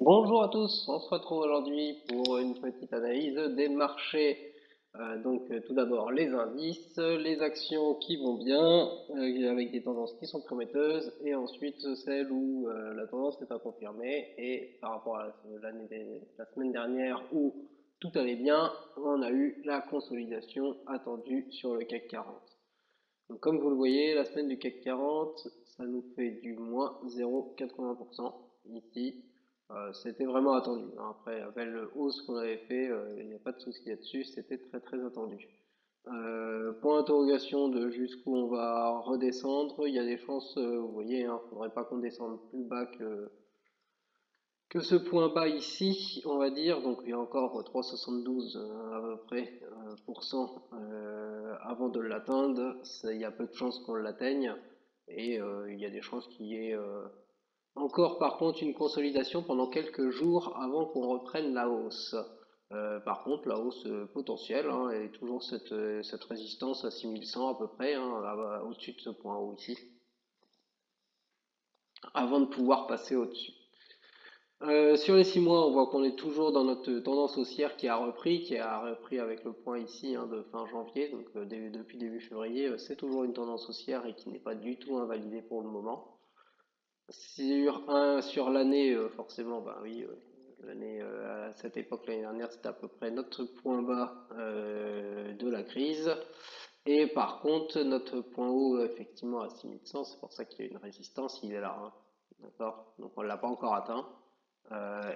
Bonjour à tous, on se retrouve aujourd'hui pour une petite analyse des marchés. Tout d'abord les indices, les actions qui vont bien, avec des tendances qui sont prometteuses, et ensuite celles où la tendance n'est pas confirmée. Et par rapport à la semaine dernière où tout allait bien, on a eu la consolidation attendue sur le CAC 40. Donc comme vous le voyez, la semaine du CAC 40, ça nous fait du moins 0,80% ici. C'était vraiment attendu, hein. Après, avec le hausse qu'on avait fait, il n'y a pas de souci là-dessus, c'était très très attendu. Point d'interrogation de jusqu'où on va redescendre, il y a des chances, vous voyez, hein, faudrait pas qu'on descende plus bas que ce point bas ici, on va dire. Donc il y a encore 3,72 à peu près avant de l'atteindre. Il y a peu de chances qu'on l'atteigne et il y a des chances qu'il y ait encore par contre une consolidation pendant quelques jours avant qu'on reprenne la hausse. Par contre, la hausse potentielle, hein, est toujours cette résistance à 6100 à peu près, hein, au-dessus de ce point haut ici, avant de pouvoir passer au-dessus. Sur les 6 mois, on voit qu'on est toujours dans notre tendance haussière qui a repris avec le point ici, hein, de fin janvier, donc depuis début février, c'est toujours une tendance haussière et qui n'est pas du tout invalidée pour le moment. Sur l'année, forcément, bah oui, l'année à cette époque l'année dernière, c'était à peu près notre point bas de la crise. Et par contre, notre point haut, effectivement, à 6100, c'est pour ça qu'il y a une résistance, il est là, hein. D'accord? Donc on l'a pas encore atteint.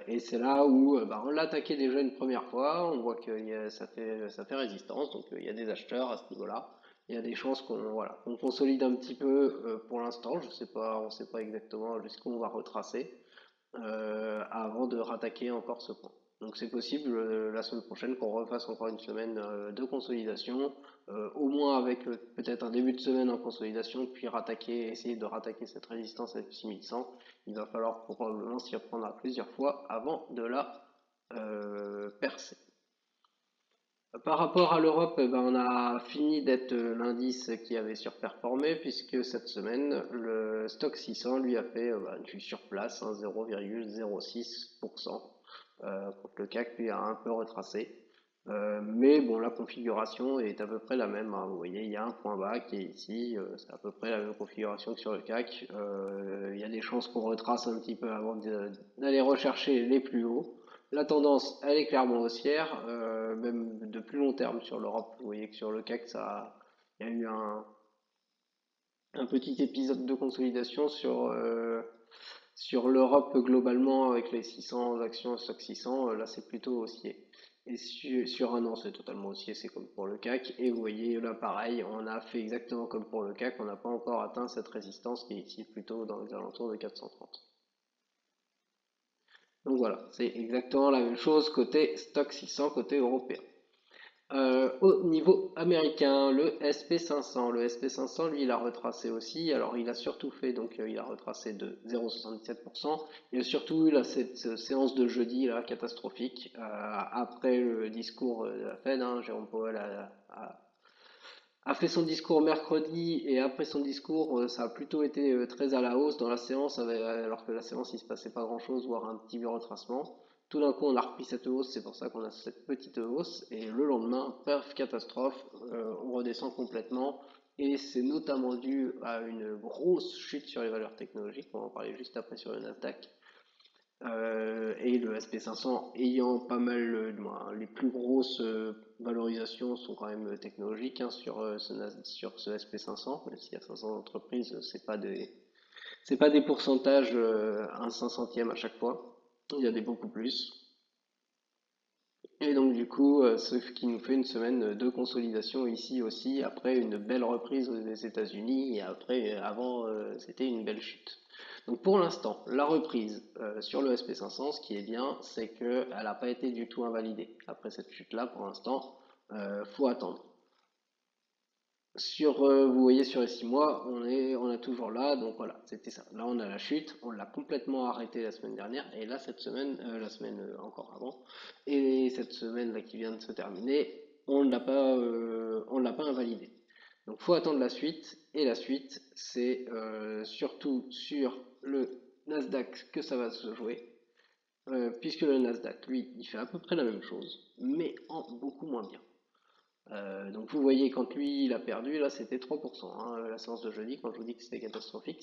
Et c'est là où bah, on l'a attaqué déjà une première fois, on voit que ça fait résistance, donc il y a des acheteurs à ce niveau-là. Il y a des chances qu'on consolide un petit peu pour l'instant, je sais pas, on sait pas exactement jusqu'où on va retracer avant de rattaquer encore ce point. Donc c'est possible la semaine prochaine qu'on refasse encore une semaine de consolidation, au moins avec peut-être un début de semaine en consolidation, puis essayer de rattaquer cette résistance à 6100. Il va falloir probablement s'y reprendre à plusieurs fois avant de la percer. Par rapport à l'Europe, on a fini d'être l'indice qui avait surperformé puisque cette semaine, le Stock 600 lui a fait du surplace, hein, 0,06%, contre le CAC lui a un peu retracé. Mais bon, la configuration est à peu près la même, hein. Vous voyez, il y a un point bas qui est ici, c'est à peu près la même configuration que sur le CAC. Il y a des chances qu'on retrace un petit peu avant d'aller rechercher les plus hauts. La tendance, elle est clairement haussière, même de plus long terme sur l'Europe. Vous voyez que sur le CAC, il y a eu un petit épisode de consolidation sur l'Europe globalement avec les 600 actions stock 600. Là, c'est plutôt haussier. Et sur un an, c'est totalement haussier, c'est comme pour le CAC. Et vous voyez, là, pareil, on a fait exactement comme pour le CAC. On n'a pas encore atteint cette résistance qui est ici plutôt dans les alentours de 430. Donc voilà, c'est exactement la même chose côté stock 600, côté européen. Au niveau américain, le SP500. Le SP500, lui, il a retracé aussi. Alors, il a surtout fait, il a retracé de 0,77%. Il a surtout eu là, cette séance de jeudi là, catastrophique. Après le discours de la Fed, hein, Jérôme Powell a fait son discours mercredi et après son discours, ça a plutôt été très à la hausse dans la séance, alors que la séance il se passait pas grand-chose, voire un petit retracement. Tout d'un coup, on a repris cette hausse, c'est pour ça qu'on a cette petite hausse. Et le lendemain, paf, catastrophe, on redescend complètement. Et c'est notamment dû à une grosse chute sur les valeurs technologiques. On va en parler juste après sur le Nasdaq. Et le SP500 ayant pas mal, les plus grosses valorisations sont quand même technologiques, hein, sur ce SP500, même s'il y a 500 entreprises, c'est pas des pourcentages un 500e à chaque fois, il y a des beaucoup plus. Et donc du coup, ce qui nous fait une semaine de consolidation ici aussi, après une belle reprise aux États-Unis, et après, avant, c'était une belle chute. Donc pour l'instant, la reprise sur le SP500, ce qui est bien, c'est qu'elle n'a pas été du tout invalidée. Après cette chute-là, pour l'instant, faut attendre. Vous voyez sur les 6 mois, on est toujours là, donc voilà, c'était ça. Là, on a la chute, on l'a complètement arrêté la semaine dernière, et là, cette semaine, la semaine encore avant, et cette semaine là qui vient de se terminer, on l'a pas invalidé. Donc, faut attendre la suite, et la suite, c'est surtout sur le Nasdaq que ça va se jouer. puisque le Nasdaq, lui, il fait à peu près la même chose, mais en beaucoup moins bien. Donc vous voyez, quand lui, il a perdu, là, c'était 3%, hein, la séance de jeudi, quand je vous dis que c'était catastrophique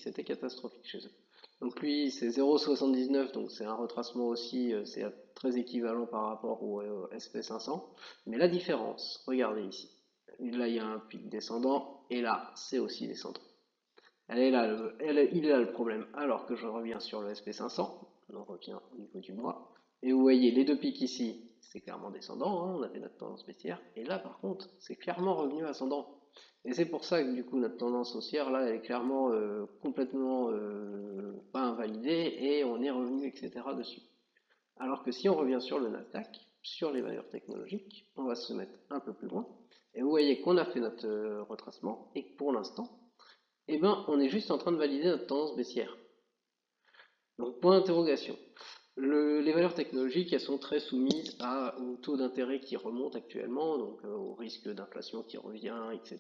chez eux. Donc lui, c'est 0,79, donc c'est un retracement aussi, c'est très équivalent par rapport au SP500. Mais la différence, regardez ici. Là, il y a un pic descendant, et là, c'est aussi descendant. Il est là le problème. Alors que je reviens sur le SP500, on revient au niveau du mois, et vous voyez les deux pics ici, c'est clairement descendant, hein, on avait notre tendance baissière, et là par contre, c'est clairement revenu ascendant. Et c'est pour ça que du coup notre tendance haussière là, elle est clairement complètement pas invalidée, et on est revenu, etc. dessus. Alors que si on revient sur le Nasdaq, sur les valeurs technologiques, on va se mettre un peu plus loin, et vous voyez qu'on a fait notre retracement, et que pour l'instant, eh ben, on est juste en train de valider notre tendance baissière. Donc, point d'interrogation. Les valeurs technologiques, elles sont très soumises au taux d'intérêt qui remonte actuellement, donc au risque d'inflation qui revient, etc.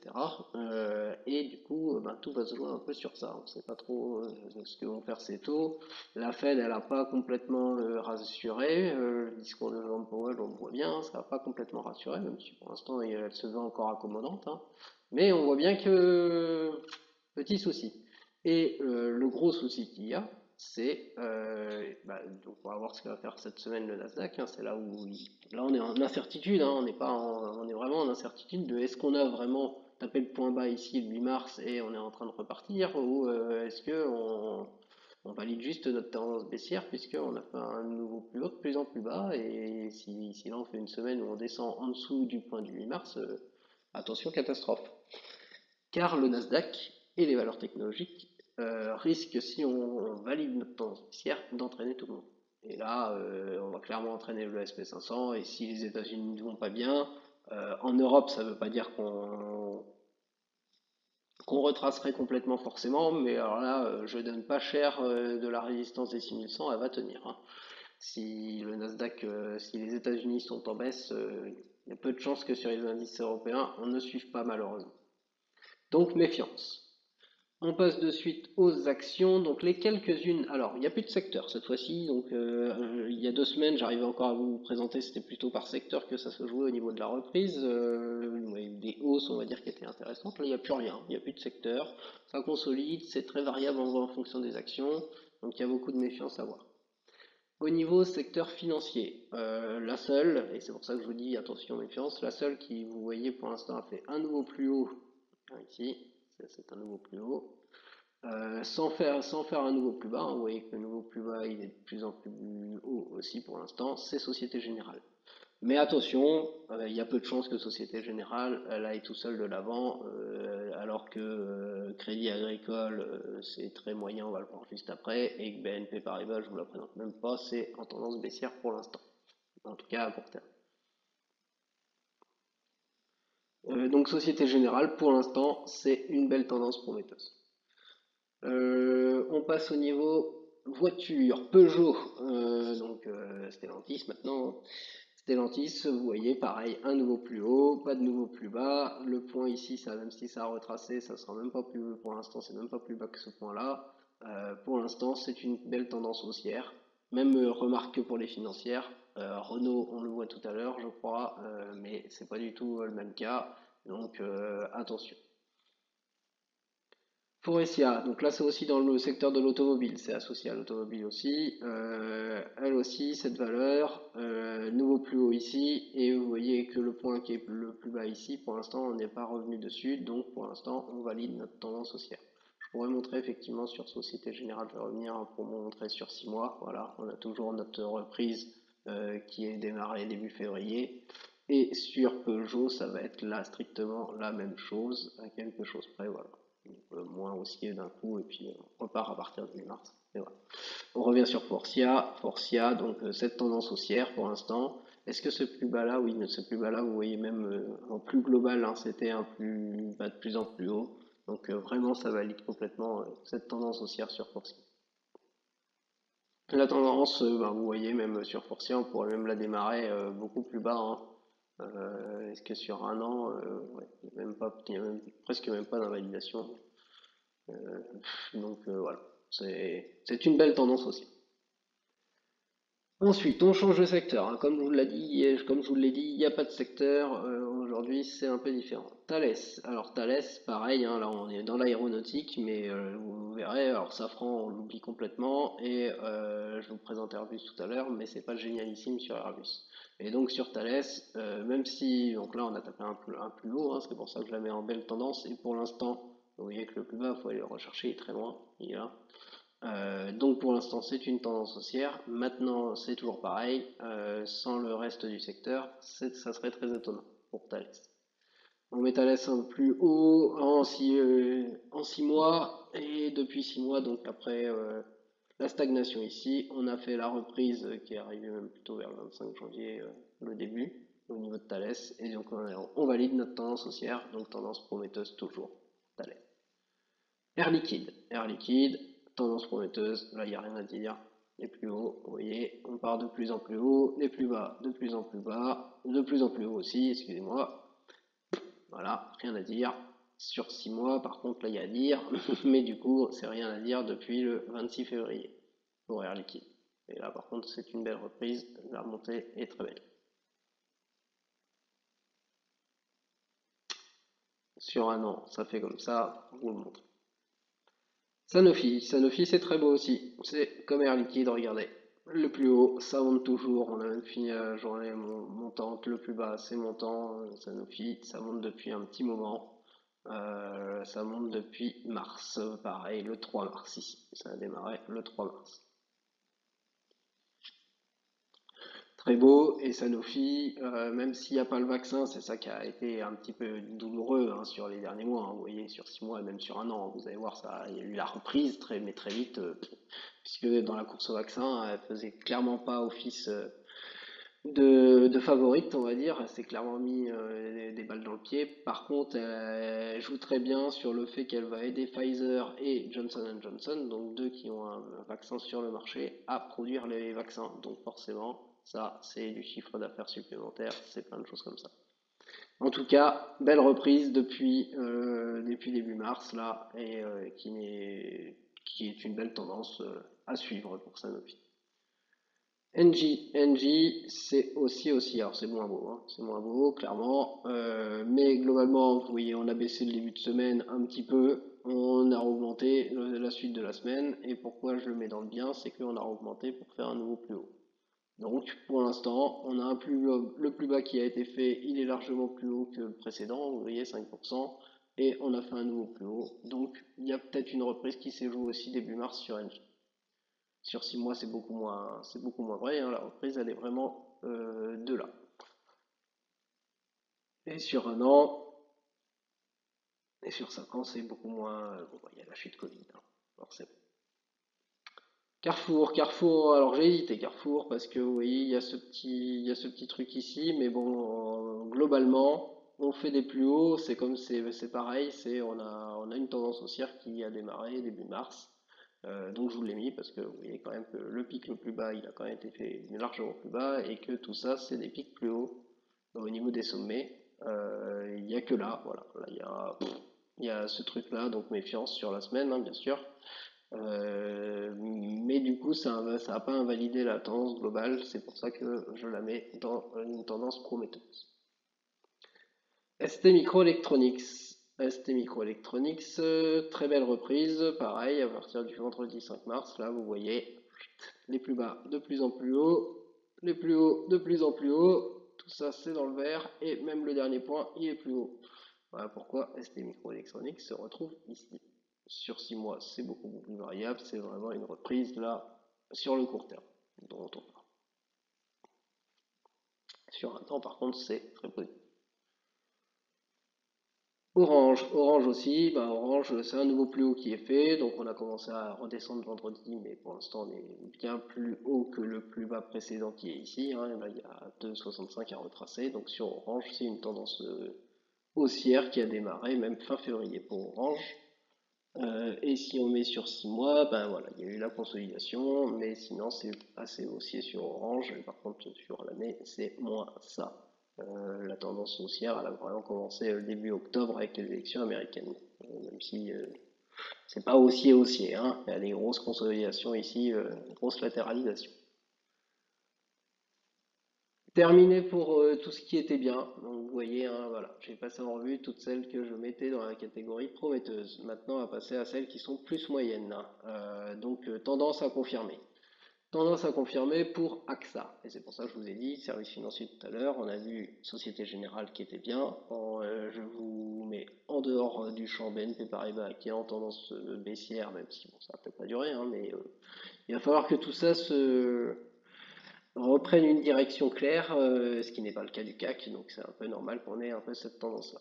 Et du coup, ben, tout va se jouer un peu sur ça. On ne sait pas trop ce que vont faire ces taux. La Fed, elle n'a pas complètement rassuré. Le discours de Jerome Powell, on le voit bien, ça n'a pas complètement rassuré, même si pour l'instant, elle se veut encore accommodante, hein. Mais on voit bien que petit souci. Et le gros souci qu'il y a, c'est, donc on va voir ce que va faire cette semaine le Nasdaq, hein, c'est là où là on est en incertitude, hein, on est vraiment en incertitude de est-ce qu'on a vraiment tapé le point bas ici le 8 mars et on est en train de repartir, ou est-ce que on valide juste notre tendance baissière puisqu'on a fait un nouveau plus haut de plus en plus bas, et si là on fait une semaine où on descend en dessous du point du 8 mars, attention catastrophe. Car le Nasdaq et les valeurs technologiques risquent, si on valide notre tendance baissière, d'entraîner tout le monde. Et là, on va clairement entraîner le SP500, et si les États-Unis ne vont pas bien, en Europe, ça ne veut pas dire qu'on retracerait complètement forcément, mais alors là, je donne pas cher de la résistance des 6100, elle va tenir, hein. Si le Nasdaq, si les États-Unis sont en baisse, il y a peu de chances que sur les indices européens, on ne suive pas malheureusement. Donc méfiance. On passe de suite aux actions, donc les quelques-unes. Alors, il n'y a plus de secteur cette fois-ci, donc il y a 2 semaines, j'arrivais encore à vous présenter, c'était plutôt par secteur que ça se jouait au niveau de la reprise. Il y a eu des hausses, on va dire, qui étaient intéressantes. Là, il n'y a plus rien, il n'y a plus de secteur. Ça consolide, c'est très variable en fonction des actions, donc il y a beaucoup de méfiance à voir. Au niveau secteur financier, la seule, et c'est pour ça que je vous dis attention méfiance, la seule qui, vous voyez, pour l'instant a fait un nouveau plus haut, hein, ici, c'est un nouveau plus haut, sans faire un nouveau plus bas, hein. Vous voyez que le nouveau plus bas il est de plus en plus haut aussi pour l'instant, c'est Société Générale. Mais attention, il y a peu de chances que Société Générale elle aille tout seul de l'avant, alors que Crédit Agricole c'est très moyen, on va le voir juste après, et que BNP Paribas, je vous la présente même pas, c'est en tendance baissière pour l'instant, en tout cas à court terme. Donc Société Générale, pour l'instant, c'est une belle tendance prometteuse. On passe au niveau voiture, Peugeot, donc Stellantis maintenant. Stellantis, vous voyez, pareil, un nouveau plus haut, pas de nouveau plus bas. Le point ici, ça, même si ça a retracé, ça sera même pas plus, pour l'instant, c'est même pas plus bas que ce point-là. Pour l'instant, c'est une belle tendance haussière. Même remarque que pour les financières. Renault, on le voit tout à l'heure, je crois, mais c'est pas du tout le même cas. Donc attention. Forestia, donc là c'est aussi dans le secteur de l'automobile, c'est associé à l'automobile aussi. Elle aussi, cette valeur, nouveau plus haut ici, et vous voyez que le point qui est le plus bas ici, pour l'instant on n'est pas revenu dessus, donc pour l'instant on valide notre tendance haussière. Je pourrais montrer effectivement sur Société Générale, je vais revenir pour vous montrer sur 6 mois, voilà, on a toujours notre reprise qui est démarrée début février. Et sur Peugeot, ça va être là strictement la même chose, à quelque chose près, voilà. Donc, moins haussier d'un coup, et puis on repart à partir de mars. Et voilà. On revient sur Forcia. Forcia, donc cette tendance haussière pour l'instant. Est-ce que ce plus bas là, oui, ce plus bas là, vous voyez même en plus global, hein, c'était un plus bas de plus en plus haut. Donc vraiment, ça valide complètement cette tendance haussière sur Forcia. La tendance, ben, vous voyez, même sur Forcia, on pourrait même la démarrer beaucoup plus bas, hein. Est-ce que sur un an, ouais, il y a presque même pas d'invalidation. Donc voilà, c'est une belle tendance aussi. Ensuite, on change de secteur, hein. Comme je vous l'ai dit, il n'y a pas de secteur. Aujourd'hui, c'est un peu différent. Thales. Alors Thales, pareil, hein, là on est dans l'aéronautique, mais vous verrez, alors Safran, on l'oublie complètement, et je vous présente Airbus tout à l'heure, mais c'est pas génialissime sur Airbus. Et donc sur Thales, même si, donc là on a tapé un plus haut, hein, c'est pour ça que je la mets en belle tendance, et pour l'instant, vous voyez que le plus bas, il faut aller le rechercher, il est très loin, il est là. Donc pour l'instant c'est une tendance haussière. Maintenant c'est toujours pareil, sans le reste du secteur, ça serait très étonnant pour Thales. On met Thales un peu plus haut en 6 mois et depuis 6 mois, donc après la stagnation ici, on a fait la reprise qui est arrivée même plutôt vers le 25 janvier, le début au niveau de Thales et donc on valide notre tendance haussière, donc tendance prometteuse toujours Thales. Air Liquide, tendance prometteuse, là il n'y a rien à dire. Les plus hauts, vous voyez, on part de plus en plus haut, les plus bas, de plus en plus bas, de plus en plus haut aussi, excusez-moi. Voilà, rien à dire. Sur 6 mois, par contre, là il y a à dire, mais du coup, c'est rien à dire depuis le 26 février pour Air Liquide. Et là, par contre, c'est une belle reprise, la remontée est très belle. Sur un an, ça fait comme ça, je vous le montre. Sanofi c'est très beau aussi. C'est comme Air Liquide, regardez. Le plus haut, ça monte toujours. On a même fini la journée montante. Le plus bas, c'est montant. Sanofi, ça monte depuis un petit moment. Ça monte depuis mars. Pareil, le 3 mars ici. Ça a démarré le 3 mars. Très beau, et Sanofi, même s'il n'y a pas le vaccin, c'est ça qui a été un petit peu douloureux, hein, sur les derniers mois, hein. Vous voyez, sur 6 mois et même sur un an, vous allez voir ça, il y a eu la reprise mais très vite, puisque dans la course au vaccin, elle faisait clairement pas office de favorite, on va dire. Elle s'est clairement mis des balles dans le pied. Par contre, elle joue très bien sur le fait qu'elle va aider Pfizer et Johnson Johnson, donc deux qui ont un vaccin sur le marché, à produire les vaccins. Donc forcément, ça, c'est du chiffre d'affaires supplémentaire, c'est plein de choses comme ça. En tout cas, belle reprise depuis début mars, là, et qui est une belle tendance à suivre pour Sanofi. NG, c'est aussi, alors c'est moins beau, hein, c'est moins beau, clairement, mais globalement, vous voyez, on a baissé le début de semaine un petit peu, on a augmenté la suite de la semaine, et pourquoi je le mets dans le bien, c'est qu'on a augmenté pour faire un nouveau plus haut. Donc, pour l'instant, on a le plus bas qui a été fait, il est largement plus haut que le précédent, vous voyez, 5%, et on a fait un nouveau plus haut, donc il y a peut-être une reprise qui s'est jouée aussi début mars sur NG. Sur 6 mois, c'est beaucoup moins vrai, hein. La reprise, elle est vraiment de là. Et sur un an, et sur 5 ans, c'est beaucoup moins. Bon, bah, il y a la chute Covid, hein, forcément. Carrefour, alors j'ai hésité Carrefour parce que oui, il y a ce petit truc ici, mais bon, globalement, on fait des plus hauts, c'est pareil, on a une tendance haussière qui a démarré début mars. Donc je vous l'ai mis parce que vous voyez quand même que le pic le plus bas, il a quand même été fait largement plus bas et que tout ça, c'est des pics plus hauts au niveau des sommets. Il n'y a que là, voilà, là il y a ce truc-là, donc méfiance sur la semaine, hein, bien sûr. Mais du coup, ça a pas invalidé la tendance globale, c'est pour ça que je la mets dans une tendance prometteuse. ST Microelectronics. ST Microelectronics, très belle reprise, pareil, à partir du vendredi 5 mars, là vous voyez, les plus bas de plus en plus haut, les plus hauts de plus en plus haut, tout ça c'est dans le vert, et même le dernier point, il est plus haut. Voilà pourquoi ST Microelectronics se retrouve ici. Sur 6 mois, c'est beaucoup plus variable, c'est vraiment une reprise là, sur le court terme, dont on parle. Sur un temps, par contre, c'est très positif. Orange aussi, bah Orange, c'est un nouveau plus haut qui est fait, donc on a commencé à redescendre vendredi, mais pour l'instant on est bien plus haut que le plus bas précédent qui est ici, hein. Là il y a 2,65 à retracer, donc sur Orange c'est une tendance haussière qui a démarré même fin février pour Orange. Et si on met sur 6 mois, ben voilà, il y a eu la consolidation, mais sinon c'est assez haussier sur Orange, et par contre sur l'année c'est moins ça. La tendance haussière, elle a vraiment commencé début octobre avec les élections américaines. Même si c'est pas haussier, hein. Il y a des grosses consolidations ici, grosse latéralisation. Terminé pour tout ce qui était bien. Donc vous voyez, hein, voilà, j'ai passé en revue toutes celles que je mettais dans la catégorie prometteuse. Maintenant, on va passer à celles qui sont plus moyennes, hein. Tendance à confirmer. Tendance à confirmer pour AXA. Et c'est pour ça que je vous ai dit, service financier tout à l'heure, on a vu Société Générale qui était bien. Je vous mets en dehors du champ BNP Paribas qui est en tendance baissière, même si bon, ça va peut-être pas durer, hein, mais il va falloir que tout ça se reprenne une direction claire, ce qui n'est pas le cas du CAC, donc c'est un peu normal qu'on ait un peu cette tendance-là.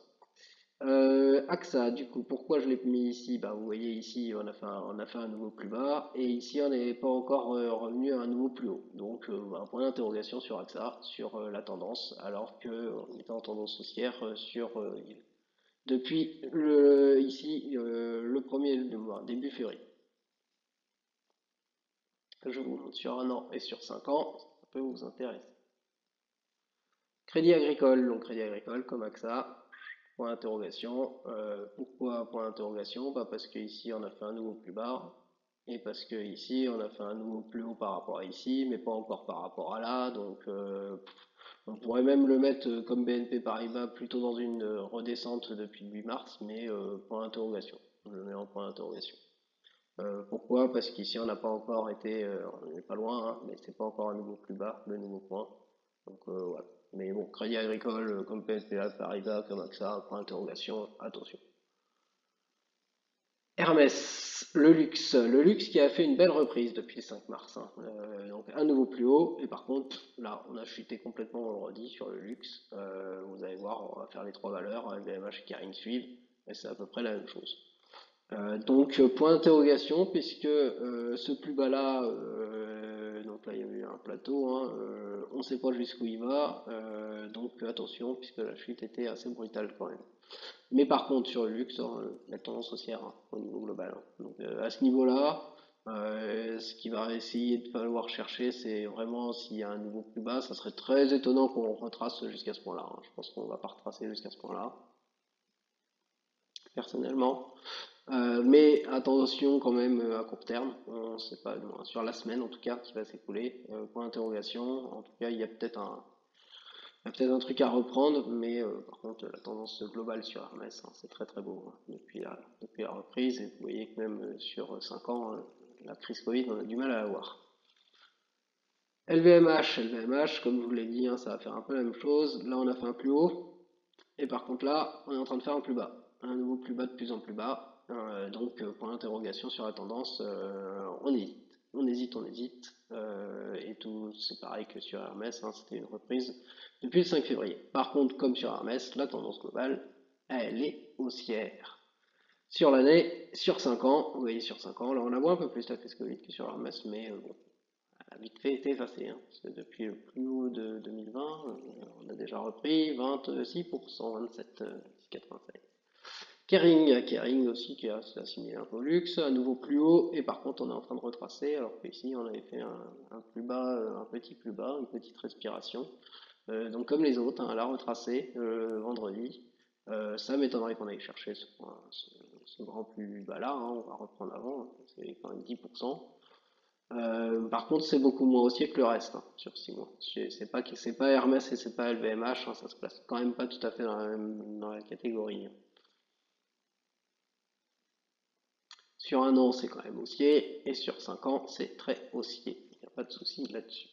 AXA, du coup, pourquoi je l'ai mis ici? Bah, vous voyez ici, on a fait un nouveau plus bas, et ici, on n'est pas encore revenu à un nouveau plus haut. Donc, un point d'interrogation sur AXA, sur la tendance, alors qu'on était en tendance haussière depuis le premier du mois, début février. Je vous montre sur un an et sur 5 ans, ça peut vous intéresser. Crédit agricole, donc Crédit agricole comme AXA, point d'interrogation. Pourquoi point d'interrogation? Bah parce que ici on a fait un nouveau plus bas et parce que ici on a fait un nouveau plus haut par rapport à ici, mais pas encore par rapport à là. Donc on pourrait même le mettre comme BNP Paribas plutôt dans une redescente depuis le 8 mars, mais point d'interrogation. Je le mets en point d'interrogation. Pourquoi? Parce qu'ici on n'a pas encore été, on n'est pas loin, hein, mais c'est pas encore un nouveau plus bas, le nouveau point. Donc voilà. Mais bon, Crédit Agricole, comme PSPA, Paribas, comme AXA, point d'interrogation, attention. Hermès, le luxe qui a fait une belle reprise depuis le 5 mars, hein. Donc un nouveau plus haut, et par contre, là, on a chuté complètement vendredi sur le luxe. Vous allez voir, on va faire les trois valeurs, LVMH et Kering suivent, et c'est à peu près la même chose. Point d'interrogation, puisque ce plus bas là, donc là il y a eu un plateau, hein, on ne sait pas jusqu'où il va, donc attention, puisque la chute était assez brutale quand même. Mais par contre sur le luxe, hein, la tendance haussière hein, au niveau global, hein. Donc à ce niveau-là, ce qu'il va essayer de falloir chercher, c'est vraiment s'il y a un niveau plus bas, ça serait très étonnant qu'on retrace jusqu'à ce point-là, hein. Je pense qu'on va pas retracer jusqu'à ce point-là, personnellement. Mais attention quand même à court terme, on ne sait pas sur la semaine en tout cas qui va s'écouler. Point d'interrogation, en tout cas il y a peut-être un truc à reprendre, mais par contre la tendance globale sur Hermès, hein, c'est très très beau hein, depuis la reprise et vous voyez que même sur 5 ans, la crise Covid on a du mal à la voir. LVMH, comme je vous l'ai dit, hein, ça va faire un peu la même chose. Là on a fait un plus haut, et par contre là, on est en train de faire un plus bas. Un nouveau plus bas de plus en plus bas. Point d'interrogation sur la tendance, on hésite. On hésite, on hésite. Et tout, c'est pareil que sur Hermès, hein, c'était une reprise depuis le 5 février. Par contre, comme sur Hermès, la tendance globale, elle est haussière. Sur l'année, sur 5 ans, vous voyez sur 5 ans, là on a voit un peu plus la crise Covid que sur Hermès, mais bon, elle a vite fait été effacée, hein, parce que depuis le plus haut de 2020, on a déjà repris 26%, 27,87. Kering aussi qui a assimilé un peu au luxe, à nouveau plus haut, et par contre on est en train de retracer, alors qu'ici on avait fait un plus bas, un petit plus bas, une petite respiration. Donc comme les autres, hein, elle a retracé vendredi. Ça m'étonnerait qu'on aille chercher ce grand plus bas là, hein, on va reprendre avant, hein, c'est quand même 10%. Par contre, c'est beaucoup moins haussier que le reste hein, sur 6 mois. C'est pas Hermès et c'est pas LVMH, hein, ça se place quand même pas tout à fait dans la catégorie, hein. Sur un an, c'est quand même haussier, et sur 5 ans, c'est très haussier. Il n'y a pas de souci là-dessus.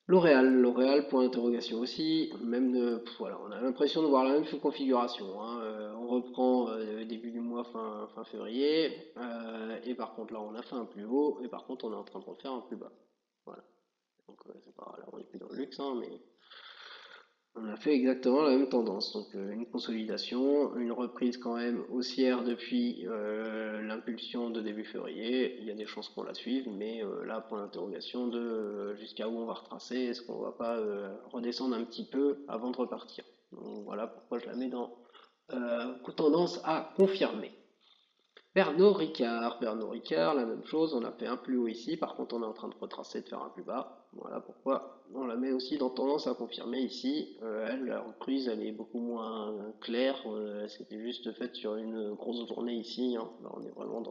L'Oréal, point d'interrogation aussi. Même voilà, on a l'impression de voir la même configuration, hein. On reprend début du mois, fin février, et par contre là, on a fait un plus haut, et par contre, on est en train de refaire un plus bas. Voilà. Donc c'est pas, là, on n'est plus dans le luxe, hein, mais on a fait exactement la même tendance, donc une consolidation, une reprise quand même haussière depuis l'impulsion de début février. Il y a des chances qu'on la suive, mais là, point d'interrogation de jusqu'à où on va retracer, est-ce qu'on va pas redescendre un petit peu avant de repartir. Donc voilà pourquoi je la mets dans tendance à confirmer. Pernod Ricard, la même chose, on a fait un plus haut ici, par contre on est en train de retracer, de faire un plus bas. Voilà pourquoi on la met aussi dans tendance à confirmer ici. Elle, la reprise, elle est beaucoup moins claire, c'était juste fait sur une grosse journée ici, hein. Là on est vraiment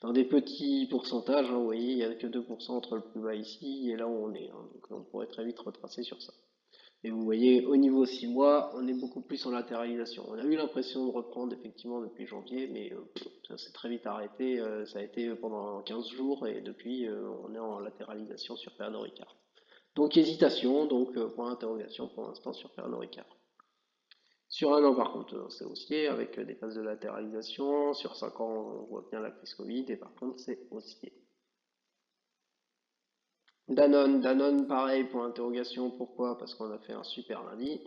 dans des petits pourcentages, hein, vous voyez, il n'y a que 2% entre le plus bas ici et là où on est, hein, donc on pourrait très vite retracer sur ça. Et vous voyez, au niveau 6 mois, on est beaucoup plus en latéralisation. On a eu l'impression de reprendre effectivement depuis janvier, mais ça s'est très vite arrêté. Ça a été pendant 15 jours et depuis, on est en latéralisation sur Pernod Ricard. Donc hésitation, donc point d'interrogation pour l'instant sur Pernod Ricard. Sur un an, par contre, c'est haussier avec des phases de latéralisation. Sur 5 ans, on voit bien la crise Covid et par contre, c'est haussier. Danone, pareil, point d'interrogation. Pourquoi? Parce qu'on a fait un super lundi.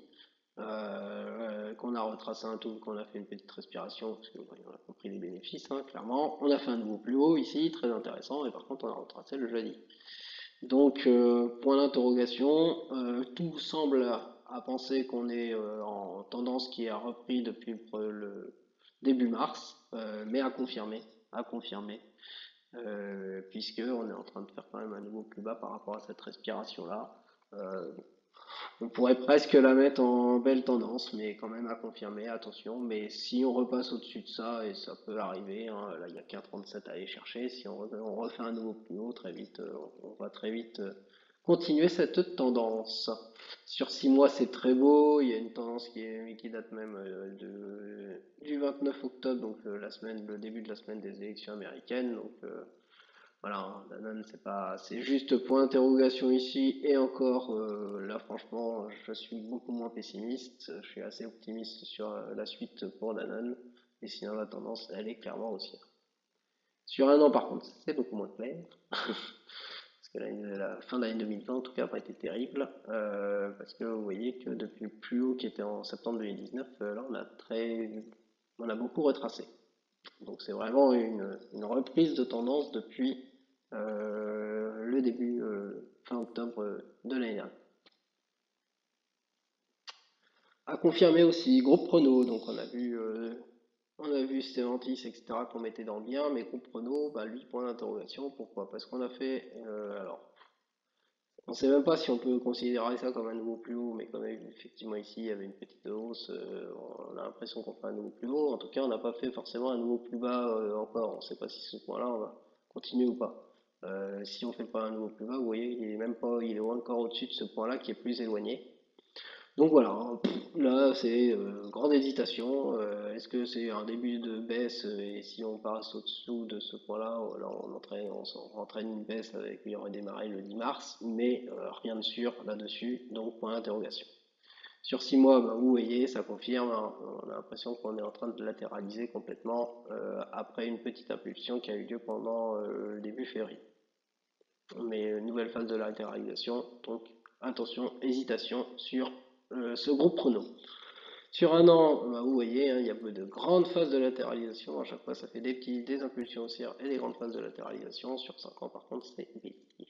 Qu'on a retracé un tout, qu'on a fait une petite respiration, parce qu'on a compris les bénéfices, hein, clairement. On a fait un nouveau plus haut ici, très intéressant, et par contre on a retracé le jeudi. Donc, point d'interrogation, tout semble à penser qu'on est en tendance qui a repris depuis le début mars, mais à confirmer, puisque on est en train de faire quand même un nouveau plus bas par rapport à cette respiration-là. Euh, on pourrait presque la mettre en belle tendance, mais quand même à confirmer, attention. Mais si on repasse au-dessus de ça, et ça peut arriver, hein, là il n'y a qu'un 37 à aller chercher, si on refait un nouveau plus haut, très vite, on va très vite continuer cette tendance. Sur 6 mois, c'est très beau, il y a une tendance qui date même du 29 octobre, donc le début de la semaine des élections américaines. Donc voilà, hein, Danone, c'est juste point d'interrogation ici et encore, là franchement, je suis beaucoup moins pessimiste. Je suis assez optimiste sur la suite pour Danone. Et sinon, la tendance, elle est clairement haussière. Sur un an, par contre, c'est beaucoup moins clair. Parce que la fin d'année 2020, en tout cas, n'a pas été terrible. Parce que vous voyez que depuis le plus haut qui était en septembre 2019, là, on a beaucoup retracé. Donc c'est vraiment une reprise de tendance depuis le début fin octobre de l'année dernière. À confirmer aussi, groupe prono, donc on a vu Stellantis, etc. qu'on mettait dans le bien, mais groupe prono, bah lui point d'interrogation, pourquoi? Parce qu'on a fait, alors on sait même pas si on peut considérer ça comme un nouveau plus haut, mais comme effectivement ici il y avait une petite hausse, on a l'impression qu'on fait un nouveau plus haut. En tout cas, on n'a pas fait forcément un nouveau plus bas encore. On ne sait pas si ce point-là on va continuer ou pas. Si on fait pas un nouveau plus bas, vous voyez, il est même pas, il est encore au-dessus de ce point-là qui est plus éloigné. Donc voilà, hein, là c'est grande hésitation. Est-ce que c'est un début de baisse et si on passe au-dessous de ce point-là, là on entraîne une baisse avec qui aurait démarré le 10 mars, mais rien de sûr là-dessus, donc point d'interrogation. Sur 6 mois, ben, vous voyez, ça confirme, hein, on a l'impression qu'on est en train de latéraliser complètement après une petite impulsion qui a eu lieu pendant le début février. Mais nouvelle phase de latéralisation, donc attention, hésitation sur ce groupe chrono. Sur un an, bah, vous voyez, hein, il y a de grandes phases de latéralisation. À chaque fois, ça fait des impulsions haussières et des grandes phases de latéralisation. Sur 5 ans, par contre, c'est risqué.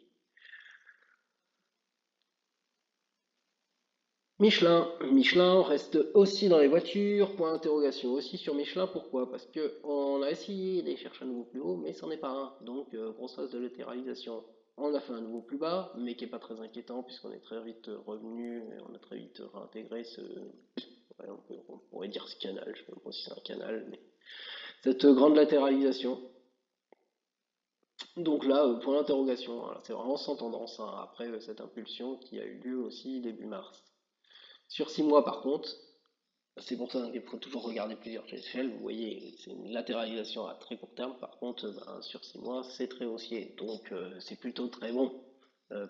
Michelin reste aussi dans les voitures. Point d'interrogation aussi sur Michelin. Pourquoi? Parce que on a essayé d'aller chercher un nouveau plus haut, mais c'en est pas un. Donc, grosse phase de latéralisation. On a fait un nouveau plus bas, mais qui est pas très inquiétant puisqu'on est très vite revenu et on a très vite réintégré ouais, on pourrait dire ce canal. Je ne sais pas si c'est un canal, mais cette grande latéralisation. Donc là, point d'interrogation, hein, c'est vraiment sans tendance hein, après cette impulsion qui a eu lieu aussi début mars. Sur 6 mois par contre, c'est pour ça qu'il faut toujours regarder plusieurs échelles. Vous voyez, c'est une latéralisation à très court terme. Par contre, ben, sur 6 mois, c'est très haussier. Donc c'est plutôt très bon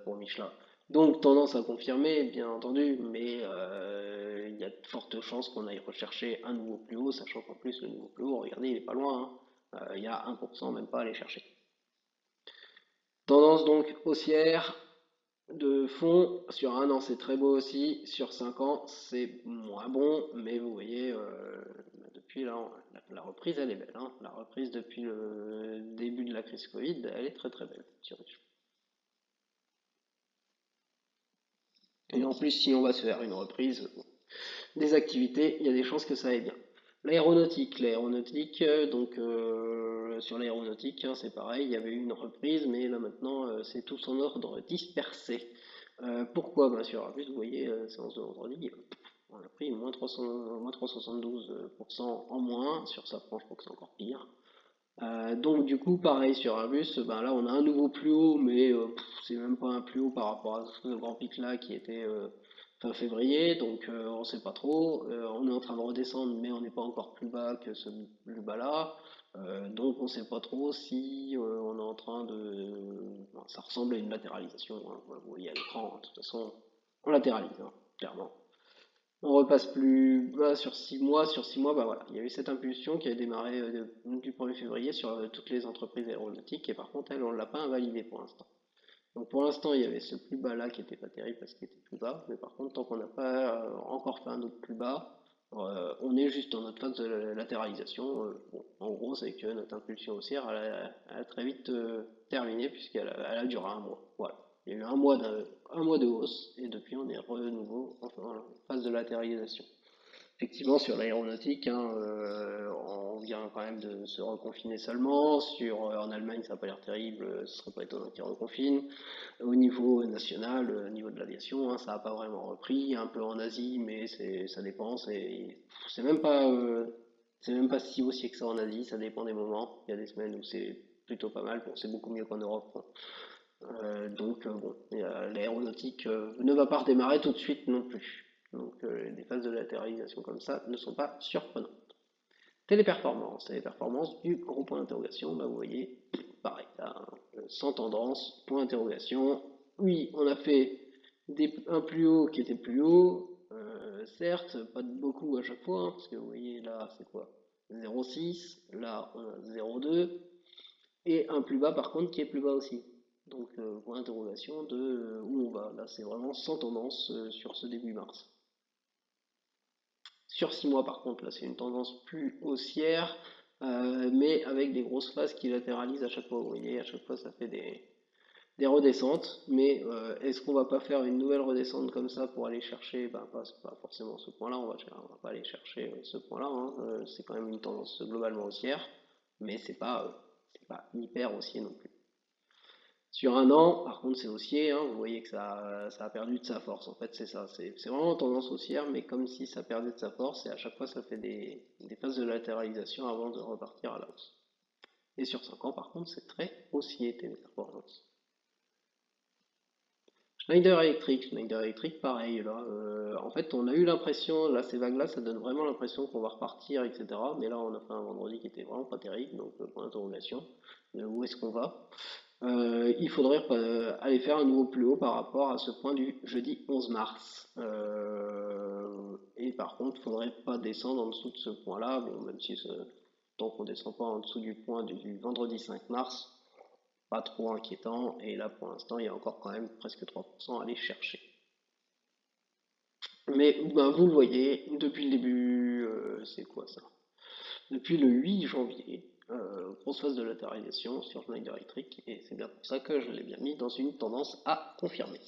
pour Michelin. Donc tendance à confirmer, bien entendu, mais il y a de fortes chances qu'on aille rechercher un nouveau plus haut, sachant qu'en plus le nouveau plus haut, regardez, il est pas loin. Hein. Il y a 1%, même pas à aller chercher. Tendance donc haussière de fond. Sur un an, c'est très beau aussi. Sur 5 ans, c'est moins bon. Mais vous voyez, depuis là, la reprise, elle est belle. Hein. La reprise depuis le début de la crise Covid, elle est très très belle. Et en plus, si on va se faire une reprise des activités, il y a des chances que ça aille bien. L'aéronautique, donc sur l'aéronautique, hein, c'est pareil, il y avait eu une reprise, mais là maintenant c'est tout son ordre dispersé. Pourquoi? Bien sûr, en plus vous voyez, séance de vendredi, on a pris moins 300, moins 372% en moins, sur sa frange, je crois que c'est encore pire. Donc du coup, pareil sur Airbus, ben là on a un nouveau plus haut, mais c'est même pas un plus haut par rapport à ce grand pic là qui était fin février, donc on sait pas trop. On est en train de redescendre, mais on n'est pas encore plus bas que ce plus bas là. Donc on sait pas trop si on est en train de. Bon, ça ressemble à une latéralisation, hein. Voilà, vous voyez à l'écran, hein. De toute façon, on latéralise, hein, clairement. On repasse plus bas sur 6 mois. Sur 6 mois, bah voilà, il y a eu cette impulsion qui a démarré du 1er février sur toutes les entreprises aéronautiques et par contre, elle, on ne l'a pas invalidée pour l'instant. Donc pour l'instant, il y avait ce plus bas là qui était pas terrible parce qu'il était plus bas, mais par contre, tant qu'on n'a pas encore fait un autre plus bas, on est juste dans notre phase de latéralisation. Bon, en gros, c'est que notre impulsion haussière, elle a très vite terminé puisqu'elle a duré un mois. Voilà. Il y a eu un mois de hausse et depuis, on est de nouveau en phase de latéralisation. Effectivement, sur l'aéronautique, hein, on vient quand même de se reconfiner seulement. En Allemagne, ça n'a pas l'air terrible, ce serait pas étonnant qu'ils reconfinent. Au niveau national, au niveau de l'aviation, hein, ça n'a pas vraiment repris. Un peu en Asie, mais ça dépend. C'est même pas si haussier que ça en Asie. Ça dépend des moments. Il y a des semaines où c'est plutôt pas mal. Bon, c'est beaucoup mieux qu'en Europe, hein. Donc bon, l'aéronautique ne va pas redémarrer tout de suite non plus. Donc des phases de latéralisation comme ça ne sont pas surprenantes. Téléperformance du gros point d'interrogation, bah vous voyez, pareil, là, sans tendance, point d'interrogation. Oui, on a fait un plus haut qui était plus haut, certes, pas de beaucoup à chaque fois, hein, parce que vous voyez là, c'est quoi? 0,6, là on a 0,2, et un plus bas par contre qui est plus bas aussi. Donc point d'interrogation de où on va. Là c'est vraiment sans tendance sur ce début mars. Sur 6 mois par contre, là c'est une tendance plus haussière, mais avec des grosses phases qui latéralisent à chaque fois. Vous voyez, à chaque fois ça fait des redescentes, mais est-ce qu'on va pas faire une nouvelle redescente comme ça pour aller chercher, ben pas forcément ce point-là, on va pas aller chercher ce point-là, hein. C'est quand même une tendance globalement haussière, mais c'est pas hyper haussier non plus. Sur un an, par contre, c'est haussier, hein, vous voyez que ça a perdu de sa force. En fait, c'est ça. C'est vraiment tendance haussière, mais comme si ça perdait de sa force, et à chaque fois, ça fait des phases de latéralisation avant de repartir à la hausse. Et sur 5 ans, par contre, c'est très haussier, Téléperformance. Schneider Electric, pareil. Là, en fait, on a eu l'impression, là, ces vagues-là, ça donne vraiment l'impression qu'on va repartir, etc. Mais là, on a fait un vendredi qui était vraiment pas terrible, donc point d'interrogation. Où est-ce qu'on va? Il faudrait aller faire un nouveau plus haut par rapport à ce point du jeudi 11 mars. Et par contre, il ne faudrait pas descendre en dessous de ce point-là, bon, même si tant qu'on ne descend pas en dessous du point du vendredi 5 mars, pas trop inquiétant. Et là, pour l'instant, il y a encore quand même presque 3% à aller chercher. Mais ben, vous le voyez, depuis le début, c'est quoi ça? Depuis le 8 janvier, grosse phase de latéralisation sur Schneider Electric, et c'est bien pour ça que je l'ai bien mis dans une tendance à confirmer.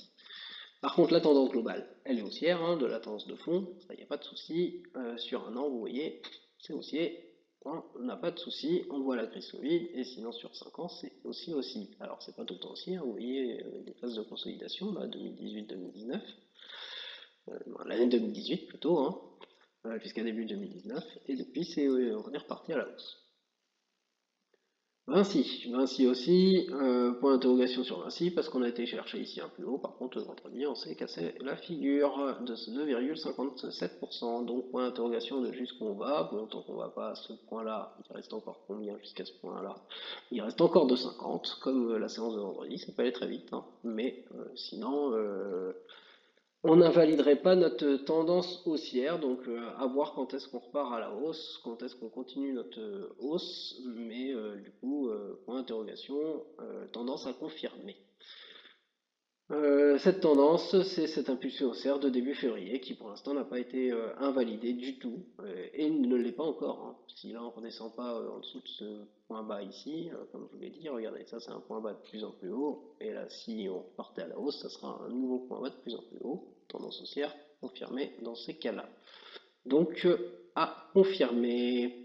Par contre, la tendance globale, elle est haussière, hein, de la tendance de fond, ça, il n'y a pas de souci. Sur un an, vous voyez, c'est haussier, on n'a pas de souci, on voit la crise Covid, et sinon sur 5 ans, c'est aussi. Alors, c'est pas tout le temps aussi, hein, vous voyez des phases de consolidation, là, 2018-2019, l'année 2018 plutôt, hein, jusqu'à début 2019, et depuis, on est reparti à la hausse. Vinci aussi, point d'interrogation sur Vinci, parce qu'on a été chercher ici un plus haut, par contre le vendredi on s'est cassé la figure de ce 2,57%, donc point d'interrogation de jusqu'où on va, bon tant qu'on va pas à ce point-là, il reste encore combien jusqu'à ce point-là? Il reste encore 2,50, comme la séance de vendredi, ça peut aller très vite, hein, mais sinon on n'invaliderait pas notre tendance haussière, donc à voir quand est-ce qu'on repart à la hausse, quand est-ce qu'on continue notre hausse, mais du coup, point d'interrogation, tendance à confirmer. Cette tendance, c'est cette impulsion haussière de début février qui pour l'instant n'a pas été invalidée du tout et ne l'est pas encore, hein. Si là on ne redescend pas en dessous de ce point bas ici, comme je vous l'ai dit, regardez, ça c'est un point bas de plus en plus haut, et là si on partait à la hausse, ça sera un nouveau point bas de plus en plus haut, tendance haussière confirmée dans ces cas-là. Donc à confirmer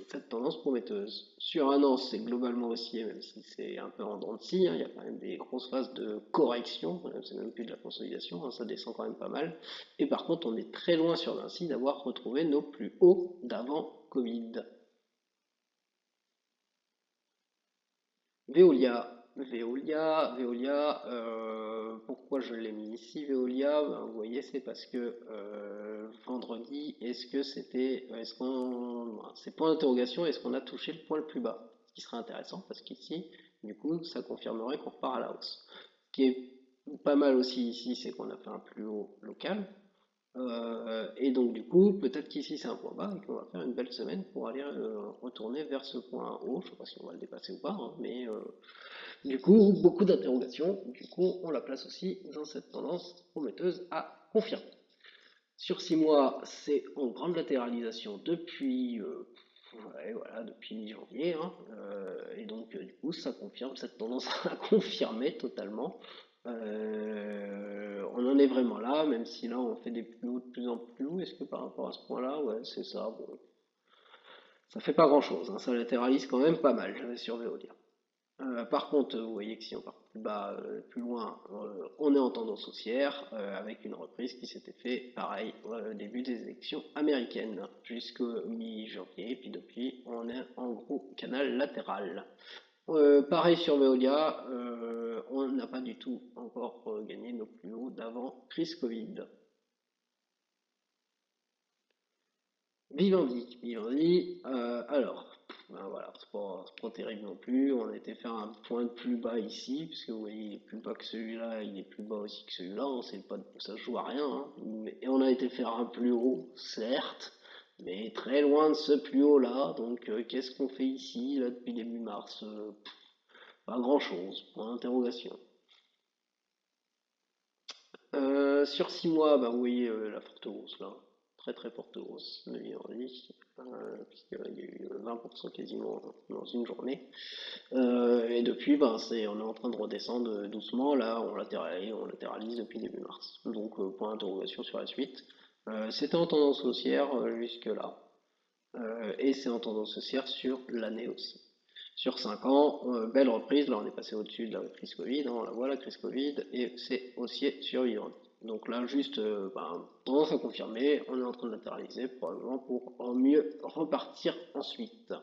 cette tendance prometteuse. Sur un an, c'est globalement haussier, même si c'est un peu en dents de scie, hein, il y a quand même des grosses phases de correction, c'est même plus de la consolidation, hein, ça descend quand même pas mal. Et par contre, on est très loin sur Vinci d'avoir retrouvé nos plus hauts d'avant Covid. Veolia, pourquoi je l'ai mis ici, Veolia? Ben, vous voyez, c'est parce que vendredi, est-ce qu'on, c'est point d'interrogation, est-ce qu'on a touché le point le plus bas? Ce qui serait intéressant, parce qu'ici, du coup, ça confirmerait qu'on repart à la hausse. Ce qui est pas mal aussi ici, c'est qu'on a fait un plus haut local. Et donc du coup, peut-être qu'ici c'est un point bas et qu'on va faire une belle semaine pour aller retourner vers ce point haut. Je ne sais pas si on va le dépasser ou pas, hein, mais du coup, beaucoup d'interrogations. Du coup, on la place aussi dans cette tendance prometteuse à confirmer. Sur 6 mois, c'est en grande latéralisation depuis, ouais, voilà, depuis mi-janvier, hein, et donc du coup, ça confirme cette tendance à confirmer totalement. On en est vraiment là, même si là on fait des plus hauts de plus en plus hauts. Est-ce que par rapport à ce point-là, ouais, c'est ça. Bon, ça fait pas grand-chose, hein, ça latéralise quand même pas mal sur Veolia. Par contre, vous voyez que si on part plus bas, plus loin, on est en tendance haussière, avec une reprise qui s'était fait pareil au début des élections américaines, jusqu'au mi-janvier, puis depuis, on est en gros canal latéral. Pareil sur Veolia, on n'a pas du tout encore gagné nos plus hauts d'avant crise Covid. Vivendi, ben voilà, c'est pas terrible non plus. On a été faire un point de plus bas ici, puisque vous voyez, il est plus bas que celui-là, il est plus bas aussi que celui-là. On sait pas, ça se joue à rien, hein. Et on a été faire un plus haut, certes, mais très loin de ce plus haut-là. Donc, qu'est-ce qu'on fait ici, là, depuis début mars? Pas grand-chose, point d'interrogation. Sur 6 mois, bah, vous voyez la forte hausse là, très très forte hausse de Vivendi, puisqu'il y a eu 20% quasiment dans une journée. Et depuis, ben, on est en train de redescendre doucement, là on latéralise depuis début mars. Donc point d'interrogation sur la suite. C'était en tendance haussière jusque là, et c'est en tendance haussière sur l'année aussi. Sur 5 ans, belle reprise, là on est passé au-dessus de la crise Covid, hein, on la voit la crise Covid, et c'est haussier sur Vivendi. Donc là, juste, ben, tendance à confirmer, on est en train de latéraliser probablement pour mieux repartir ensuite.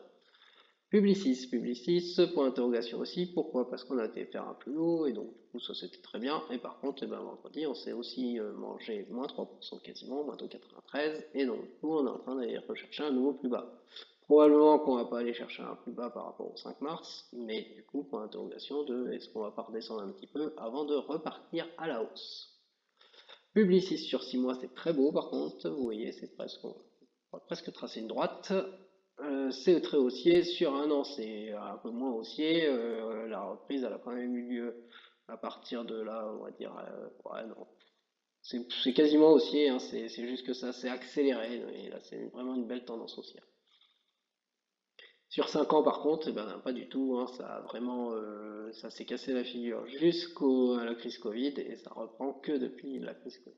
Publicis, point d'interrogation aussi. Pourquoi? Parce qu'on a été faire un plus haut, et donc du coup ça c'était très bien. Et par contre, eh ben, vendredi, on s'est aussi mangé moins 3% quasiment, moins 2,93, et donc du coup on est en train d'aller rechercher un nouveau plus bas. Probablement qu'on va pas aller chercher un plus bas par rapport au 5 mars, mais du coup, point d'interrogation de est-ce qu'on va pas redescendre un petit peu avant de repartir à la hausse. Publicis sur 6 mois, c'est très beau par contre, vous voyez, on va presque tracer une droite. C'est très haussier, sur un an c'est un peu moins haussier, la reprise elle a quand même eu lieu à partir de là, on va dire, ouais non, c'est quasiment haussier, hein, c'est juste que ça s'est accéléré, et là c'est vraiment une belle tendance haussière. Sur 5 ans, par contre, eh ben, pas du tout, hein, ça a vraiment, ça s'est cassé la figure jusqu'à la crise Covid et ça reprend que depuis la crise Covid.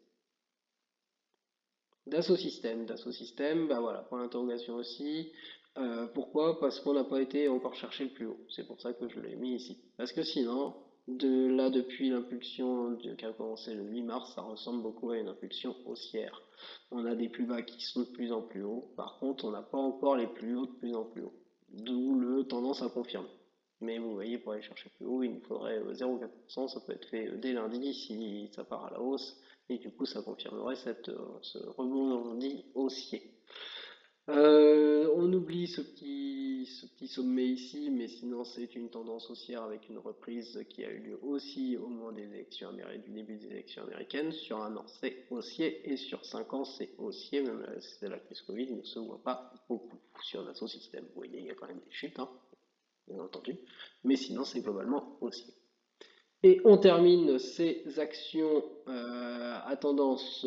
Dassault Systèmes, bah voilà, point d'interrogation aussi. Pourquoi? Parce qu'on n'a pas été encore chercher le plus haut. C'est pour ça que je l'ai mis ici. Parce que sinon, de là depuis l'impulsion qui a commencé le 8 mars, ça ressemble beaucoup à une impulsion haussière. On a des plus bas qui sont de plus en plus hauts. Par contre, on n'a pas encore les plus hauts de plus en plus hauts. D'où le tendance à confirmer. Mais vous voyez, pour aller chercher plus haut, il nous faudrait 0,4%. Ça peut être fait dès lundi si ça part à la hausse. Et du coup, ça confirmerait ce rebondi haussier. On oublie ce petit sommet ici, mais sinon c'est une tendance haussière avec une reprise qui a eu lieu aussi au moment des élections américaines, du début des élections américaines. Sur un an, c'est haussier et sur 5 ans, c'est haussier. Même si c'est la crise Covid, il ne se voit pas beaucoup sur notre système. Vous voyez, il y a quand même des chutes, hein, bien entendu, mais sinon c'est globalement haussier. Et on termine ces actions à tendance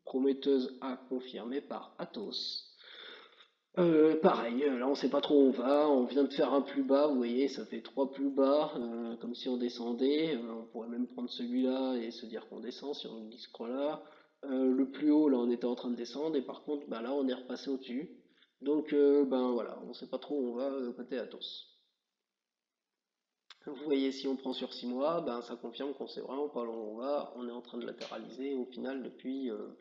prometteuse à confirmer par Atos. Pareil, là on sait pas trop où on vient de faire un plus bas, vous voyez, ça fait trois plus bas, comme si on descendait, on pourrait même prendre celui-là et se dire qu'on descend si on dit ce là. Le plus haut, là on était en train de descendre, et par contre, bah, là on est repassé au-dessus. Donc ben voilà, on sait pas trop où on va côté Atos. Vous voyez, si on prend sur 6 mois, ben, ça confirme qu'on sait vraiment pas où on va. On est en train de latéraliser au final depuis, on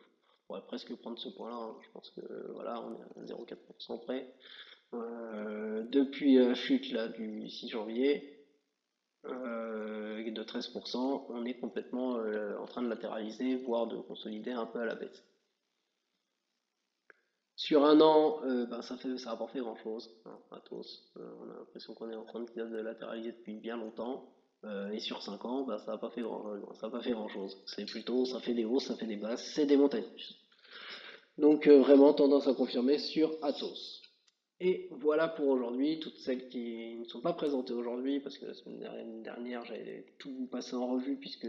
pourrait presque prendre ce point-là, hein. Je pense que voilà, on est à 0,4% près. Depuis la chute là du 6 janvier. de 13%, on est complètement en train de latéraliser, voire de consolider un peu à la baisse. Sur un an, ça n'a pas fait grand-chose, hein, Atos. On a l'impression qu'on est en train de latéraliser depuis bien longtemps. Et sur 5 ans, ça n'a pas fait ça a pas fait grand-chose. C'est plutôt, ça fait des hausses, ça fait des basses, c'est des montagnes russes. Donc vraiment tendance à confirmer sur Atos. Et voilà pour aujourd'hui, toutes celles qui ne sont pas présentées aujourd'hui, parce que la semaine dernière j'avais tout passé en revue, puisque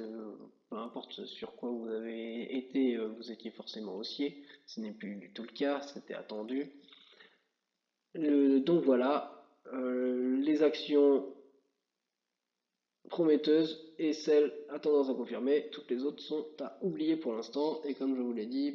peu importe sur quoi vous avez été, vous étiez forcément haussier. Ce n'est plus du tout le cas, c'était attendu. Donc voilà, les actions prometteuse et celle à tendance à confirmer. Toutes les autres sont à oublier pour l'instant. Et comme je vous l'ai dit,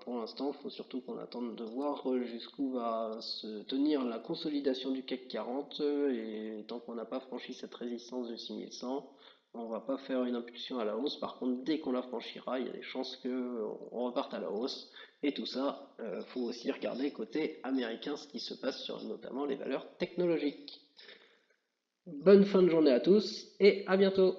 pour l'instant, il faut surtout qu'on attende de voir jusqu'où va se tenir la consolidation du CAC 40. Et tant qu'on n'a pas franchi cette résistance de 6100, on va pas faire une impulsion à la hausse. Par contre, dès qu'on la franchira, il y a des chances qu'on reparte à la hausse. Et tout ça, faut aussi regarder côté américain ce qui se passe sur notamment les valeurs technologiques. Bonne fin de journée à tous et à bientôt.